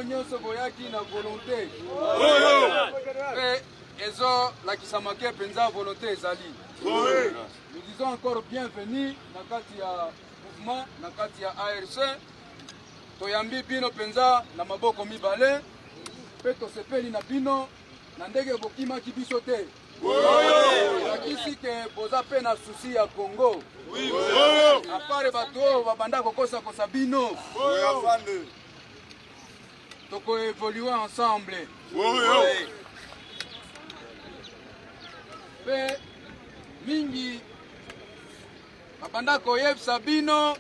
nyonso boyaki na volonté pe ezo la kisamake penza volonté ezali. Nous disons encore bienvenue na kati ya mouvement na kati ya ARC. Toyambi bino penza na maboko mibale pe tosepeli na bino na ndenge bokima kibiso te. Nakisi ke boza pe na souci ya Congo. Apare bato babanda kokosa kosa bino. Toko évoluer ensemble. Pe mingi babanda koyebisa bino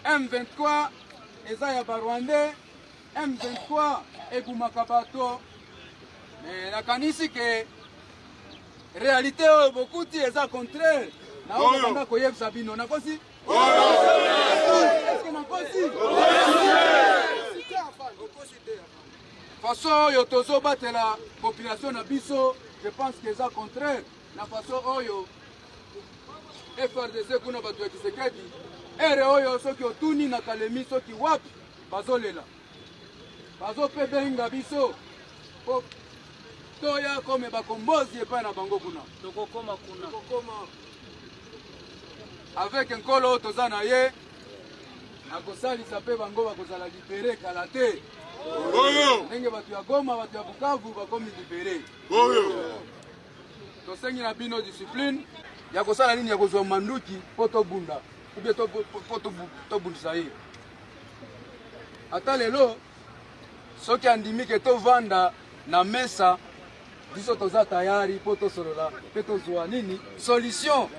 M23 eza ya Barwandais, M23 ebumaka bato. Mais nakanisi ke réalité bokuti eza contraire. Na babanda koyebisa bino nakosi. Est-ce que nakosi? Façon yo tozo batela population na biso, je pense que eza contraire. Na façon oyo FRDC kuna bato ya Tshisekedi ere oyo soki otuni na Kalemi soki wapi bazolela bazo pe benga biso po toya kome bakombozi epai na bango kuna tokokoma avec nkolo toza na ye akosalisa pe bango bakozala libere kala te ndenge bato ya Goma bato ya Bukavu bakomi libere. Tosengi na bino discipline ya kosala nini ya kozwa manduki po tobunda ubie tobundisa ye. Ata lelo soki andimi ke tovanda na mesa biso toza tayari po tosolola pe tozwa nini solution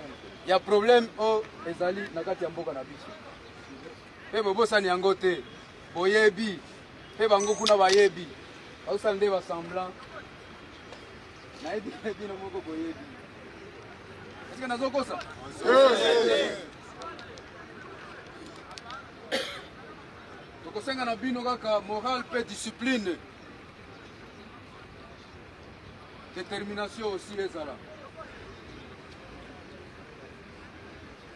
ya problème o ezali na kati ya mboka na biso. Pe bobosani yango te boyebi pe bango kuna bayebi baosala nde basemblant na yebi bino moko boyebi. Est-ce que nazo kosa? Tokosenga na bino kaka moral pe discipline. Détermination aussi ezala.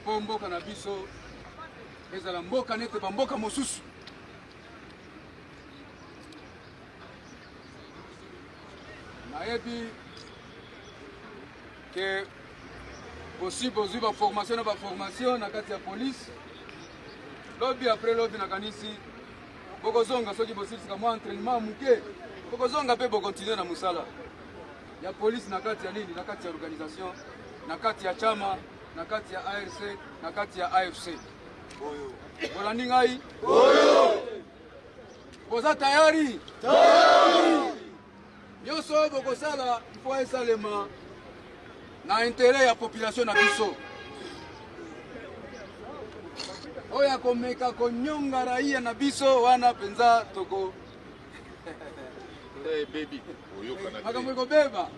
Po mboka na biso ezala mboka nete ba mboka mosusu. Nayebi que possible aussi ba formation na kati ya police. Lobby après lobby na kanisi bokozonga soki bosisika mwa entraînement muke bokozonga pe bokontinue na musala ya police na kati ya nini na kati ya organisation na kati ya chama na kati ya ARC na kati ya AFC. Bolandi ngai boza tayari nyoso bokosala ifo esalema na intérêt ya population na biso. Oya komeka konyonga raia na biso wana penza toko. Baby. Makambo eko beba.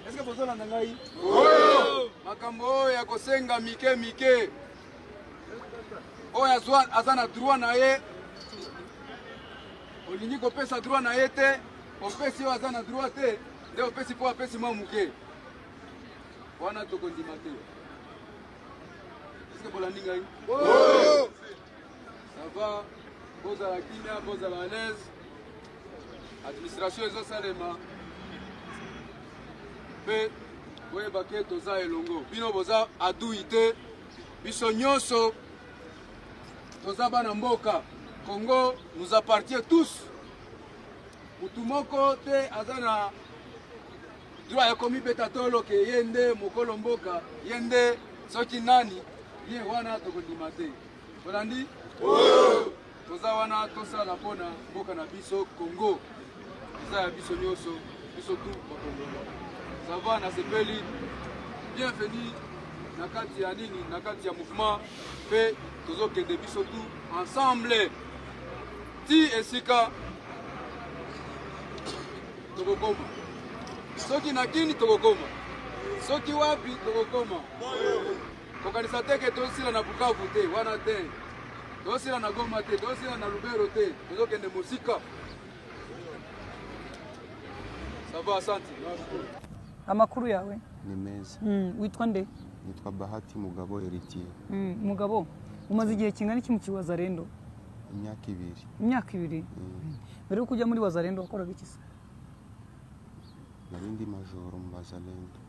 Est-ce que bozola na ngai? Makambo oya kosenga mike. Oya zwa azana droit na ye. Olingi kopesa droit na ye te. Opesi oya azana droit te. Nde opesi po apesi mwa muke. Wana toko ndima te. Est-ce que bolandi ngai? Ça va, boza la kimia, boza la l'aise. Administration ezo salema. Pe boye bake toza elongo. Bino boza aduite. Biso nyonso toza bana mboka. Congo nous appartient tous. Mutumoko te azana droit ya komi betatolo ke yende mokolo mboka, yende soki nani, ye wana tokondima te. Bolandi? Toza wana tosala pona mboka na biso Congo. Eza ya biso nyonso, biso tu bakongolo. Ça va na sepeli. Bienvenue na kati ya nini, na kati ya mouvement pe tozokende biso tu ensemble. Ti esika tokokoma. Soki na kini tokokoma. Soki wapi tokokoma. Kokanisa teke tosila na Bukavu te, wana te. Tosila na Goma te, tosila na Lubero te. Tozokende musika. Ça va, asante. Amakuru yawe? Ni meza. Witwa nde? Nitwa Bahati Mugabo Héritier. Mugabo, umaze igihe kingana iki mu Kiwazalendo? imyaka 2. imyaka 2 mbere yo kujya muri wazalendo wakoraga iki se? Nari ndi majoro mu wazalendo.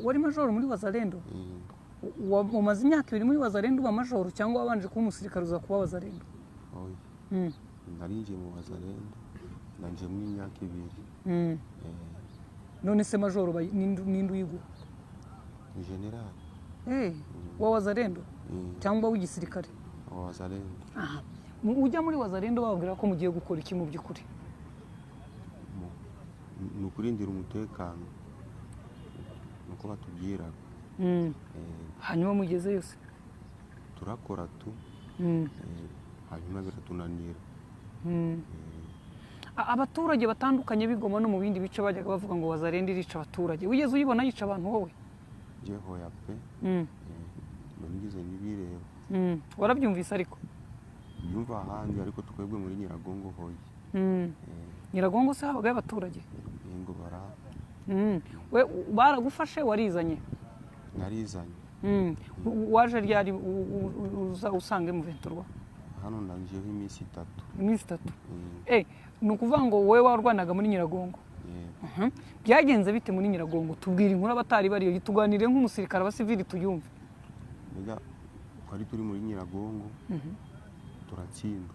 Wari majoro muri wazalendo? Umaze imyaka 2 muri wazalendo uba majoro cyangwa wabanje kuba umusirikare uza kuba wazalendo? Oya. Nari nje mu wazalendo nanje mu myaka 2. None se majoro nindu yigo? General. Wa wazalendo? Cyangwa w'igisirikare? Wa wazalendo. Ujya muri wazalendo babwira ko mugiye gukora iki mu by'ukuri? Nukurindira umutekano. Nuko batubwira. Hanyuma mugeze yose turakora tu. Hanyuma biratunanira. Abaturage batandukanye bigoma no mu bindi bice bajyaga bavuga ngo wazalendo irica abaturage. Wigeze uyibona yica abantu wowe? Hoya pe. Nigeze nibireba. Warabyumvise ariko? Yumva ahandi ariko twebwe muri Nyiragongo hoye. Nyiragongo se habaga abaturage? Ngo bara. We baragufashe warizanye? Narizanye. Waje ryari usange mu venturwa? Hano nanje iminsi 3. Iminsi 3. Nukuvuga ngo wowe warwanaga muri Nyiragongo? Byagenze bite muri Nyiragongo? Tubwira inkuru abatari bariyo yituganire nk'umusirikare abasivili tuyumve. Mbega kwari turi muri Nyiragongo turatsinda.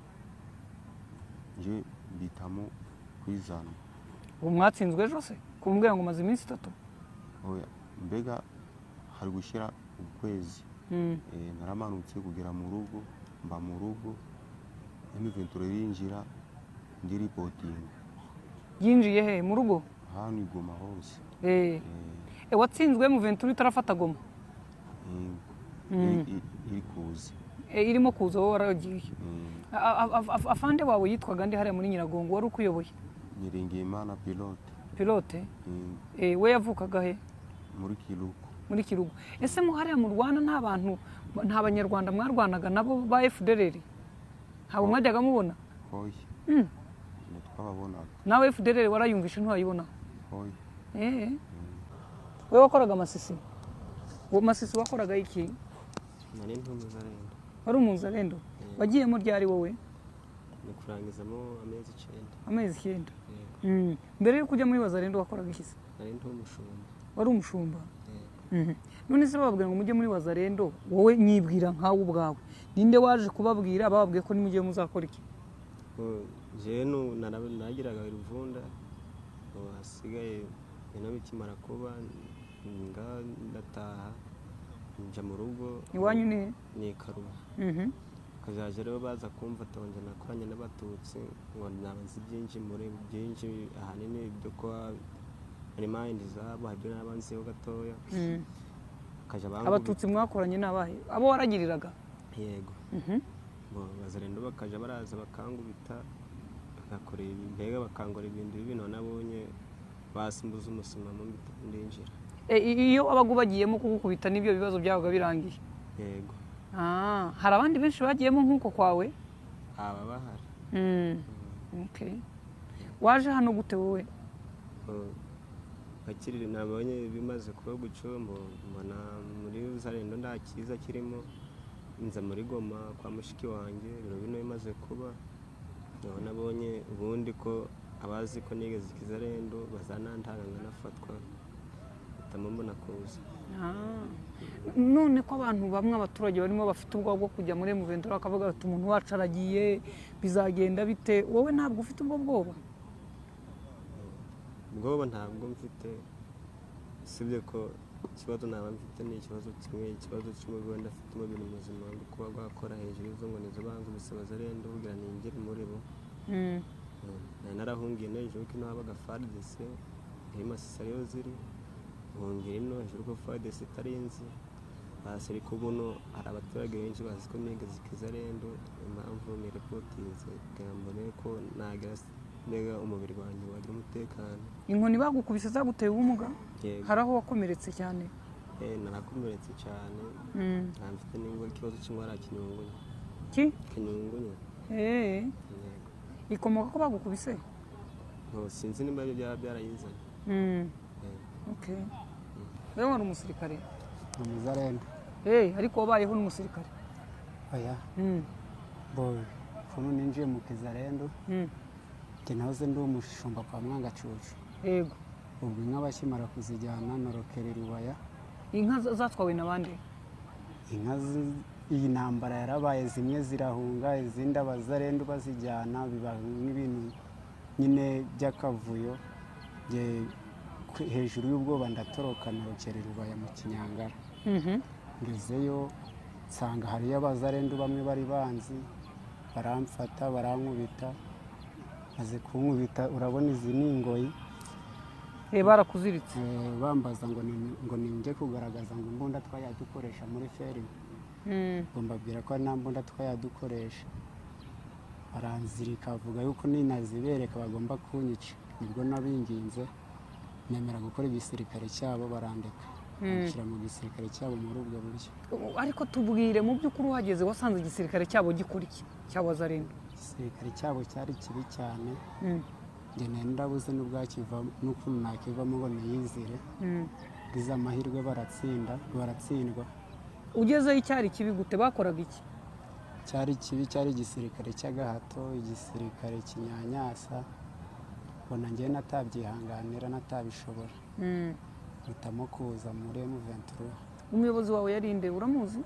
Je bitamo kwizana. Mwatsinzwe ejo se? Kumbwira ngo maze iminsi 3? Oya, mbega hari gushira ukwezi. Naramanutse kugera mu rugo, mba mu rugo. Imiventure yinjira ndi reporting. Yinjiye he mu rugo? Hano igoma hose. Watsinzwe mu venture utarafata Goma? Iri kuza. Irimo kuza wowe waragiye. Afande wawe yitwaga ndi hariya muri Nyiragongo wari ukuyoboye? Nyiringiyimana pilote. Pilote? We yavukaga he? Muri Kirugo. Muri Kirugo. Ese mu hariya mu Rwanda nta banyarwanda mwarwanaga nabo ba FDLR? Ntabwo mwajyaga mubona? Hoya. Twababona. Nawe FDLR warayumvishe ntwayibona? Hoya. We wakoraga Masisi? Masisi wakoraga iki? Nari ntumuzarendo. Wari umuzarendo? Wagiyemo ryari wowe? Ni kurangizamo amezi 9. Amezi 9? Mbere yo kujya muri wazalendo wakoraga iki se? Nari ntumushumba. Wari umushumba? None se bababwira ngo mujye muri wazalendo wowe nyibwira nkawe ubwawe. Ninde waje kubabwira bababwiye ko nimujye muzakora iki? Je nagiraga iruvunda hasigaye ino bikimara kuba ndataha nja mu rugo. Iwanyu ni? Ni Karuba. Kazaje rero baza kumva tonje nakoranye n'abatutsi ngo nabanze byinshi ahanini byo kwa ari mind zabo habyo nabanze gatoya. Kaja bangu abatutsi mwakoranye nabahe? Abo waragiriraga? Yego. Bazarendo bakaja baraza bakangubita bakakora mbega bakangora ibintu bibi none abonye basimbuza umusuma mu ndinjira. Iyo abagubagiyemo kugukubita nibyo bibazo byabaga birangiye? Yego. Hari abandi benshi bagiyemo nkuko kwawe? Aba bahari. Okay. Waje hano gute wowe? Bakirire nabonye bimaze kuba gucombo mbona muri Uzarendo nda kiza kirimo nza muri Goma kwa mushiki wanjye biro bino bimaze kuba nabonye ubundi ko abazi ko nigeze Kizarendo bazanantanga nafatwa tamambona kuza. None ko abantu bamwe abaturage barimo bafite ubwo bwo kujya muri Muvendura akavuga ati umuntu wacu aragiye bizagenda bite? Wowe ntabwo ufite ubwo bwoba? Ubwoba ntabwo mfite sibye ko ikibazo naba mfite ni ikibazo cy'umugabo ndafite mu bintu muzima ngo kuba gwakora hejuru zo ngo nizo bangu bisaba Zarendo kugira ningire muri bo. Narahungiye n'ejo ko nabaga FARDC Masisi ziri hongera ino hejuru ko FARDC tarinzi basiri ko buno ari abaturage benshi bazi ko nigeze Kizarendo impamvu ni reportinze gambone ko nega umubiri wanjye wagira umutekano. Inkoni bagukubise zaguteye ubumuga? Haraho wakomeretse cyane? Narakomeretse cyane. Ntamfite n'ingo ikibazo cy'indwara kinyungunya. Kinyungunya. Ikomoka ko bagukubise? Sinzi nimba byo byarayizanye. Okay. Wewe wari umusirikare? Umuzarendo. Ariko wabayeho n'umusirikare? Oya. ukuntu ninjiye mu kizarendo njye nahoze ndi umushumba kwa Mwangacucu. yego ubwo inka bakimara kuzijyana norokera Rubaya. inka zatwawe n'abandi? Inka iyi ntambara yarabaye, zimwe zirahunga izindi abazarendo bazijyana, biba nk'ibintu nyine by'akavuyo. Hejuru y'ubwoba ndatoroka norokera Rubaya mu Kinyangara. ngezeyo nsanga hariyo abazarendo bamwe bari banzi, baramfata barankubita. maze kunkubita urabona izi ni ingoyi. barakuziritse bambaza ngo ninjye kugaragaza ngo imbunda twayadukoresha muri feri. ngo mbabwira ko nta mbunda twayadukoresha. baranzirika avuga yuko ninazibereka bagomba kunyica. nibwo nabinginze nemera gukora igisirikare cyabo, barandeka bashyira mu gisirikare cyabo muri ubwo buryo. ariko tubwire mu by'ukuri uhageze wasanze igisirikare cyabo gikora iki cy'abazarendo? igisirikare cyabo cyari kibi cyane. njye nari ndabuze n'ukuntu nakivamo ngo niyizire. ngize amahirwe baratsindwa. ugezeyo icyari kibi gute? bakoraga iki? cyari kibi, cyari igisirikare cy'agahato, igisirikare kinyanyasa. mbona njye natabyihanganira natabishobora, mpitamo kuza muri M23. umuyobozi wawe yarinde uramuzi?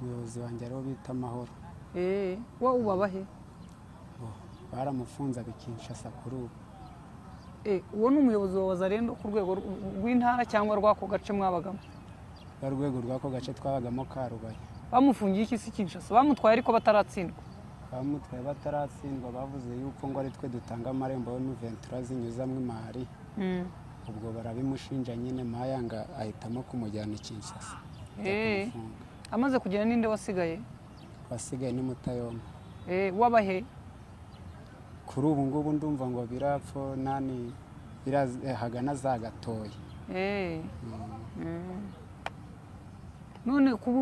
umuyobozi wanjye ariwo bita Mahoro. wowe ubaba he? baramufunze Kinshasa kuri ubu. uwo ni umuyobozi wa Wazalendo ku rwego rw'intara cyangwa rw'ako gace mwabagamo? urwego rw'ako gace twabagamo ka Rubaya. bamufungiye iki se Kinshasa? bamutwaye ariko bataratsindwa? bamutwaye bataratsindwa, bavuze yuko ngo ari twe dutanga amarembo yo M23 zinyuzamo imari. ubwo barabimushinja nyine, Mayanga ahitamo kumujyana i Kinshasa. amaze kugenda ninde wasigaye? wasigaye ni Mutayomba. wabahe? kuri ubu ngubu ndumva ngo birapfo nani hagana za Gatoya. none kubu